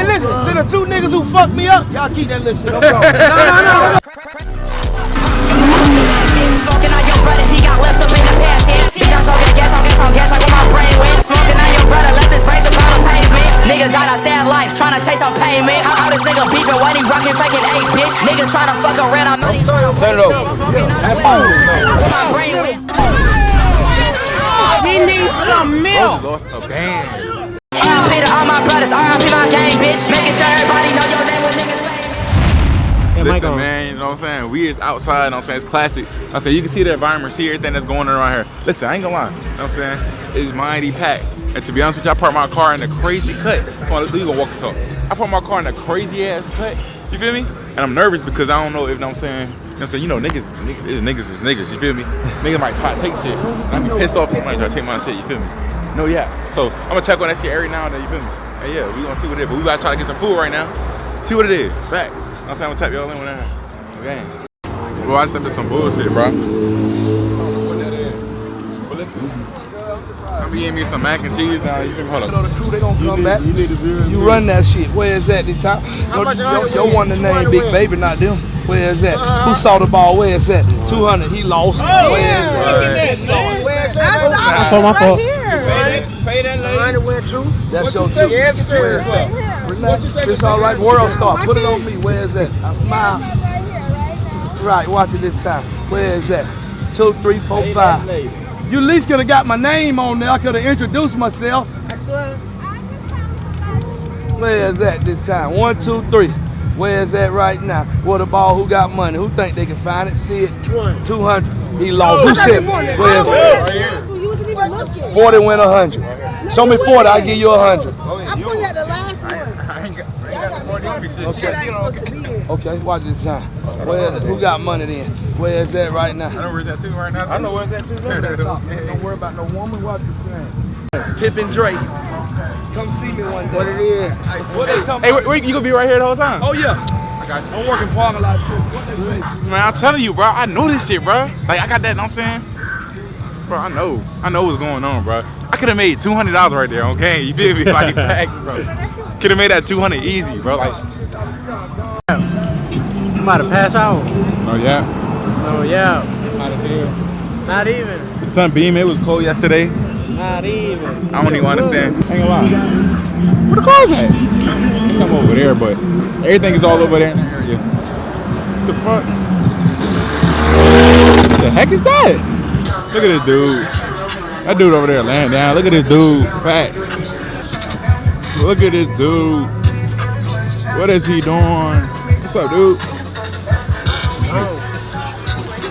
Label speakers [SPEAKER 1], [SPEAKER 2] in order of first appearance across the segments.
[SPEAKER 1] Hey, listen, to the two niggas who fucked me up, y'all keep that little shit. I'm sorry. No.
[SPEAKER 2] Smoking on your brother, he got left up in the past tense. Bitch, I'm smoking the gas, like where my brain went. Smoking on your brother, left his brains upon the pavement. Nigga died out sad life, tryna take some payment. How this nigga beefing when he rockin' faking 8, bitch? Nigga tryna fuck around, I'm not even tryna play shit. Smoking on the where my brain went.
[SPEAKER 3] He needs some milk.
[SPEAKER 4] Lost a band.
[SPEAKER 2] RIP to all my brothers, RIP my gang, bitch. Making sure everybody know your name when niggas say.
[SPEAKER 4] Listen, man, you know what I'm saying? We is outside, you know what I'm saying? It's classic. I'm saying, you can see the environment, see everything that's going on around here. Listen, I ain't gonna lie, you know what I'm saying? It's mighty packed. And to be honest with you, I parked my car in a crazy cut. Come on, we gonna walk and talk. I parked my car in a crazy ass cut, you feel me? And I'm nervous because I don't know if, you know what I'm saying? You know what I'm saying? You know, niggas is niggas, you feel me? Niggas might try to take shit. And I be pissed off if somebody try to take my shit, you feel me? No, yeah. So I'm gonna check on that shit every now and then, you feel me? Hey, yeah, we gonna see what it is, but we gotta try to get some food right now. See what it is, facts. I'm saying, I'm gonna tap y'all in with that. Okay. Bro, I just said some bullshit, bro. What that is? But listen, I'm eating me some mac and cheese now. You can hold up.
[SPEAKER 1] You know the crew, they gonna come back. You run that shit. Where is that this time? Your one the name Big Baby, not them. Where is that? Who saw the ball? Where is that? 200. He lost. Where is that?
[SPEAKER 3] That's my fault.
[SPEAKER 1] Pay that lady.
[SPEAKER 3] 100 went too.
[SPEAKER 1] That's your two.
[SPEAKER 3] Yes, it
[SPEAKER 1] Where is
[SPEAKER 3] is.
[SPEAKER 1] that? Relax. It's all right. World Star. Put it on me. Where is that? I smile. Right. Watch it this time. Where is that? 2, 3, 4, 5. You at least could have got my name on there. I could have introduced myself.
[SPEAKER 3] I swear.
[SPEAKER 1] Where is that this time? 1, 2, 3. Where is that right now? What the ball? Who got money? Who think they can find it? See it? 200. He lost. Who said? Where is that? 40 win 100. Show me 40. I'll give you 100.
[SPEAKER 3] I put that the last one.
[SPEAKER 1] Okay, watch this time. Who got money then? Where is that right now?
[SPEAKER 4] I know where's that too right now.
[SPEAKER 1] I know where's that too. Don't worry about no woman. Watch this time. Pip and Drake. Come see me one day.
[SPEAKER 3] What it is?
[SPEAKER 1] What they talking
[SPEAKER 4] Hey,
[SPEAKER 1] about?
[SPEAKER 4] wait, you gonna be right here the whole time?
[SPEAKER 1] Oh yeah.
[SPEAKER 4] I got you.
[SPEAKER 1] I'm working parking lot too. What they say?
[SPEAKER 4] Man, I'm telling you, bro. I know this shit, bro. Like, I got that, you know what I'm saying? Bro, I know what's going on, bro. I could have made $200 right there, okay? You feel me? Like, fact, bro. Could have made that 200 easy, bro. Like,
[SPEAKER 5] I'm about to pass out.
[SPEAKER 4] oh yeah.
[SPEAKER 5] Oh yeah.
[SPEAKER 4] How to feel?
[SPEAKER 5] Not even.
[SPEAKER 4] The sun beaming. It was cold yesterday.
[SPEAKER 5] Not even.
[SPEAKER 4] I don't even understand. Ain't gonna lie. Where the cars at? There's some over there, but everything is all over there in the area. What the fuck? What the heck is that? Look at this dude. That dude over there laying down. Look at this dude. Facts. Look at this dude. What is he doing? What's up, dude?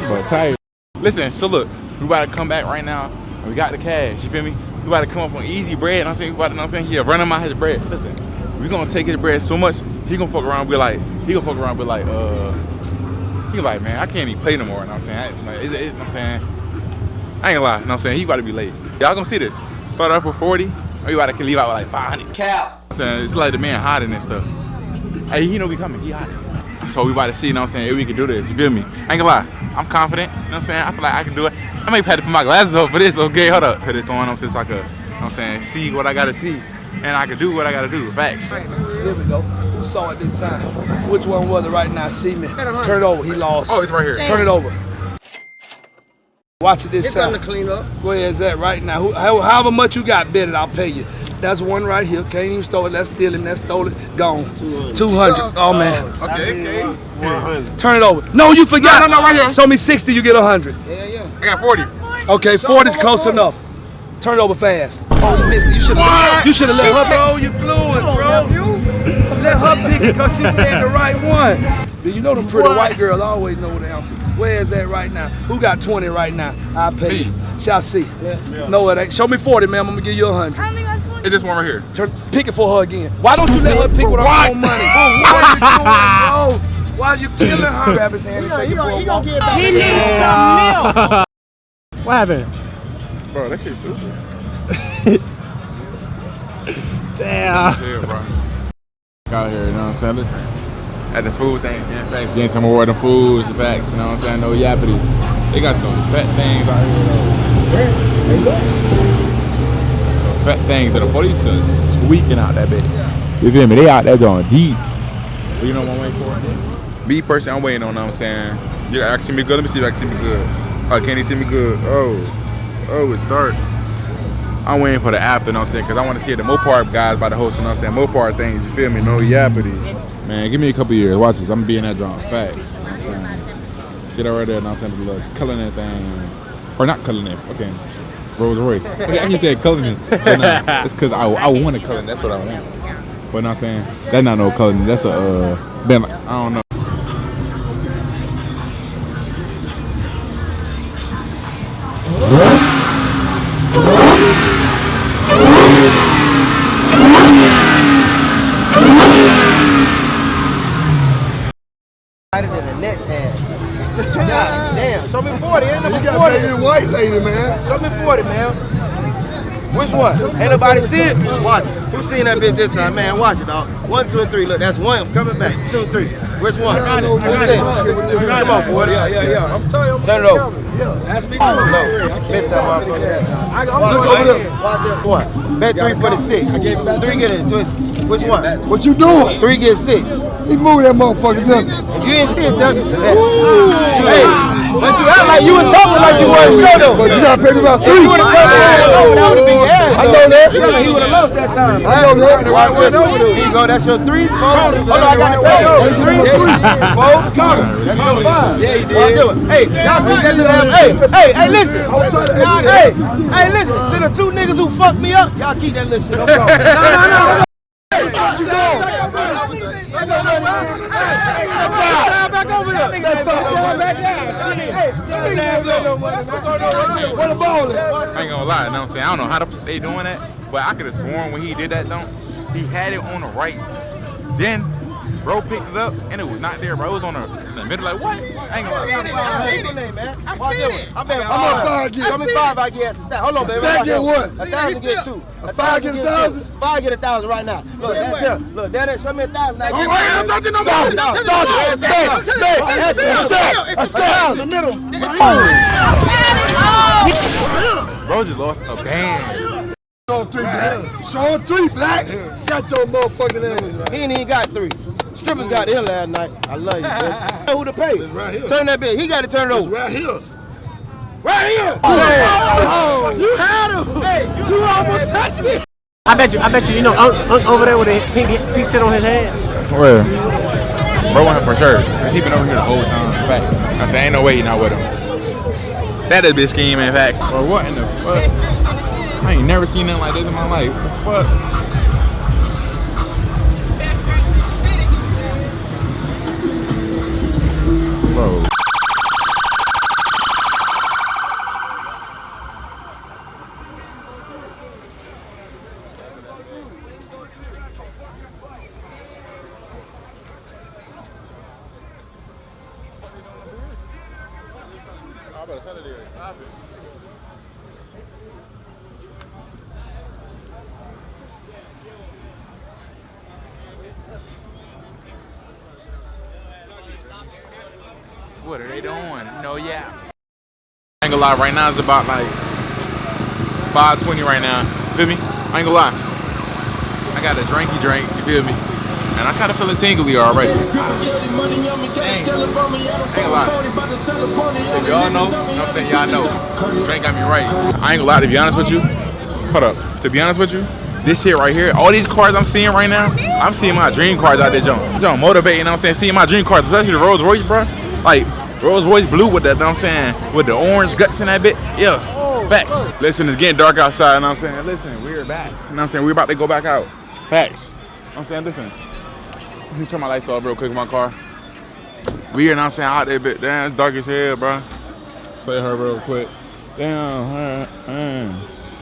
[SPEAKER 4] But tired. Listen, so look, we about to come back right now. And we got the cash. You feel me? We about to come up on easy bread. You know what I'm saying? We about to, you know what I'm saying? Yeah, run him out his bread. Listen, we gonna take his bread so much. He gonna fuck around. Be like, he gonna like, man, I can't even play no more. You know what I'm saying? You know what I'm saying? I ain't gonna lie, you know what I'm saying? He about to be late. Y'all gonna see this. Start off with 40, or you about to leave out with like 500.
[SPEAKER 2] Cap.
[SPEAKER 4] I'm saying, it's like the man hiding and stuff. Hey, he know we coming, he hiding. So we about to see, you know what I'm saying, if we can do this, you feel me? I ain't gonna lie, I'm confident, you know what I'm saying? I feel like I can do it. I may have had to put my glasses on for this, okay, hold up. Put this on, I'm just like a, you know what I'm saying, see what I gotta see. And I can do what I gotta do, facts.
[SPEAKER 1] Here we go. Who saw it this time? Which one was it right now? See me. Turn it over, he lost.
[SPEAKER 4] Oh, it's right here.
[SPEAKER 1] Turn it over. Watch it this
[SPEAKER 3] It's
[SPEAKER 1] time.
[SPEAKER 3] time to clean up.
[SPEAKER 1] Where is that right now? However much you got betted, I'll pay you. That's one right here. Can't even store it. That's stealing. That's stolen. Gone. 200. Oh man.
[SPEAKER 4] Okay.
[SPEAKER 3] 100.
[SPEAKER 1] Turn it over. No, you forgot.
[SPEAKER 4] No, right here.
[SPEAKER 1] Show me 60. You get 100.
[SPEAKER 3] Yeah.
[SPEAKER 4] I got 40.
[SPEAKER 1] Okay, 40 is close enough. Turn it over fast. Oh, you missed it. You should have let her go. You blew it, bro. Let her pick it because she said the right one. You know them pretty white girls always know the answer. Where is that right now? Who got 20 right now? I'll pay you. Shall see.
[SPEAKER 3] Yeah.
[SPEAKER 1] No, it ain't. Show me 40, ma'am. I'm gonna give you 100.
[SPEAKER 4] It's this one right here.
[SPEAKER 1] Pick it for her again. Why don't you let her pick with her own money? What are you doing, bro? Why are you killing her? Grab his hand and take it for a walk.
[SPEAKER 3] He
[SPEAKER 5] needs some milk. What happened?
[SPEAKER 4] Bro, that shit's stupid.
[SPEAKER 5] Damn.
[SPEAKER 4] Chill, bro. Out here, you know what I'm saying? Listen, at the food thing, yeah, facts, getting some more of the foods, the facts, you know what I'm saying? No yappity. They got some fat things out here, though. Some fat things that the police are squeaking out that bitch. You feel me? They out there going deep. You know what I'm waiting for? Me personally, I'm waiting on, what I'm saying. You can see me good. Let me see if I can see me good. Oh, can you see me good? Oh, it's dark. I'm waiting for the after, you know what I'm saying? Because I want to see the Mopar guys by the host, you know what I'm saying? Mopar things, you feel me? No yappity. Man, give me a couple years. Watch this. I'm going to be in that drum. Fact. You know what I'm saying? Shit right there, you know what I'm saying? The little Cullinan thing. Or not Cullinan. Okay. Rolls Royce. I can say Cullinan. But nah, it's because I want a Cullinan. That's what I want. But you know what I'm saying? That's not no Cullinan. That's a, Ben, I don't know.
[SPEAKER 6] Than the Nets had. God damn, show me 40. Ain't number 40.
[SPEAKER 1] You got baby white lady, man.
[SPEAKER 6] Show me 40, man. Which one? Ain't nobody see it? Watch it. Who seen that bitch this time, man? Watch it, dog. 1, 2, and 3. Look, that's one coming back. 2, 3. Which one? Who seen it? Come on, 40.
[SPEAKER 1] Yeah. I'm telling you.
[SPEAKER 6] Turn it over.
[SPEAKER 1] Yeah. Ask me.
[SPEAKER 6] No, missed that motherfucker. Watch this. What? Bet 3 for the 6. 3 get it. So it's, which one?
[SPEAKER 1] What you doing?
[SPEAKER 6] 3 get 6.
[SPEAKER 1] He moved that motherfucker down.
[SPEAKER 6] You didn't see it, Tucker. Hey, but you act like you was talking like you wasn't sure though.
[SPEAKER 1] But you gotta pay me about 3.
[SPEAKER 6] You would have come that would have been ass.
[SPEAKER 1] I know that.
[SPEAKER 6] He would have lost that time.
[SPEAKER 1] I know that.
[SPEAKER 6] Here you go. That's your 3, 4. Hold on, I got the pay. That's 3, 4. That's your 5. Yeah, he did. Hey, y'all keep that little. Hey, listen. Hey, listen. To the 2 niggas who fucked me up, y'all keep that little shit. No. Back over there.
[SPEAKER 1] What a baller.
[SPEAKER 4] I ain't gonna lie, you know what I'm saying? I don't know how they doing that, but I could have sworn when he did that, he had it on the right. Then, bro picked it up, and it was not there, bro. It was on the middle, like, what? I ain't gonna lie.
[SPEAKER 6] I seen it. I'm
[SPEAKER 1] on 5 get.
[SPEAKER 6] Show me 5, I get a stack. Hold on, baby.
[SPEAKER 1] Stack get what?
[SPEAKER 6] 1,000 get 2.
[SPEAKER 1] A 5 get 1,000?
[SPEAKER 6] 5 get 1,000 right now. Look, that's here. Look, there. Show me 1,000. Now,
[SPEAKER 1] I'm touching no
[SPEAKER 6] Stop.
[SPEAKER 4] Bro just lost a band.
[SPEAKER 1] Show 3 black. Show 3 black. Got your motherfucking ass.
[SPEAKER 6] He ain't even got 3. Strippers got here last night. I love you, baby. Who to pay?
[SPEAKER 1] It's right here.
[SPEAKER 6] Turn that bitch. He got to turn it over.
[SPEAKER 1] Right here. Right here.
[SPEAKER 6] You had him. Hey, you almost touched it.
[SPEAKER 5] I bet you, you know, over there with the pink shit on his head.
[SPEAKER 4] Where? Bro won him for sure. He been over here the whole time. Facts. I said, ain't no way he not with him. That is a bitch scheme, in facts. Or what in the fuck? I ain't never seen nothing like this in my life. What the fuck? Bro. What are they doing? No, yeah. I ain't gonna lie, right now it's about like 5:20 right now. Feel me? I ain't gonna lie. I got a drinky drink, you feel me? And I kinda feeling tingly already. Dang. I ain't gonna lie. If y'all know, you know what I'm saying? Y'all know. Drink got me right. I ain't gonna lie, to be honest with you. Hold up. To be honest with you, this shit right here, all these cars I'm seeing right now, I'm seeing my dream cars out there, John. John motivating, you know what I'm saying? Seeing my dream cars, especially the Rolls Royce, bro. Like, Rolls Royce blue with that, you know what I'm saying? With the orange guts in that bit. Yeah, facts. Listen, it's getting dark outside, you know what I'm saying? Listen, we're back. You know what I'm saying? We're about to go back out. Facts. You know what I'm saying? Listen. Let me turn my lights off real quick in my car. We here, you know what I'm saying? Out there, bit. Damn, it's dark as hell, bro. Say her real quick. Damn,